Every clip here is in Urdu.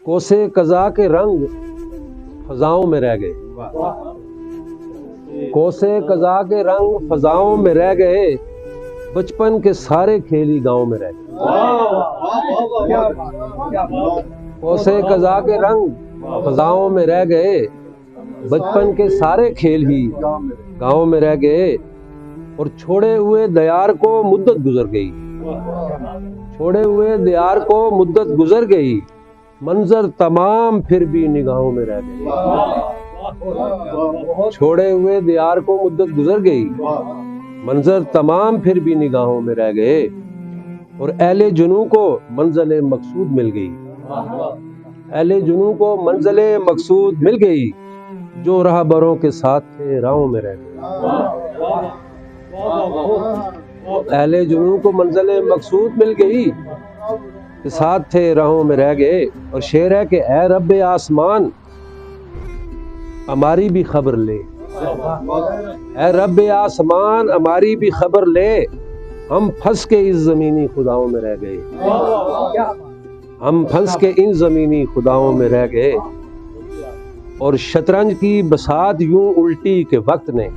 کوسے قضا کے رنگ فضاؤں میں رہ گئے، کوسے قضا کے رنگ فضاؤں میں رہ گئے، بچپن کے سارے کھیلی گاؤں میں رہ گئے۔ کوسے قضا کے رنگ فضاؤں میں رہ گئے، بچپن کے سارے کھیل ہی گاؤں میں رہ گئے، اور چھوڑے ہوئے دیار کو مدت گزر گئی، چھوڑے ہوئے دیار کو مدت گزر گئی، منظر تمام پھر بھی نگاہوں میں رہ گئے۔ چھوڑے ہوئے دیار کو مدت گزر گئی، منظر تمام پھر بھی نگاہوں میں رہ گئے، اور اہل جنوں کو منزل مقصود مل گئی، اہل جنوں کو منزل مقصود مل گئی، جو راہبروں کے ساتھ تھے راہوں میں رہ گئے۔ اہل جنوں کو منزل مقصود مل گئی کے ساتھ تھے راہوں میں رہ گئے، اور شعر ہے کہ اے رب آسمان ہماری بھی خبر لے، اے رب آسمان ہماری بھی خبر لے، ہم پھنس کے اس زمینی خداؤں میں رہ گئے، ہم پھنس کے ان زمینی خداؤں میں رہ گئے، اور شطرنج کی بساط یوں الٹی کے وقت نے،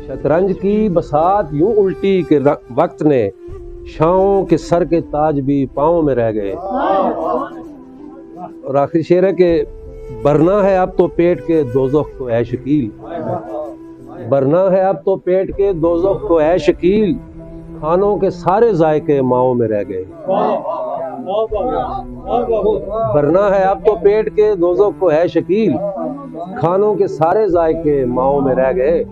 شطرنج کی بساط یوں الٹی کے وقت نے، شاہوں کے سر کے تاج بھی پاؤں میں رہ گئے۔ اور آخری شعر ہے کہ برنا ہے اب تو پیٹ کے دوزخ کو اے شکیل، برنا ہے اب تو پیٹ کے دوزخ کو اے شکیل، کھانوں کے سارے ذائقے ماؤں میں رہ گئے۔ برنا ہے اب تو پیٹ کے دوزخ کو اے شکیل، کھانوں کے سارے ذائقے ماؤں میں رہ گئے،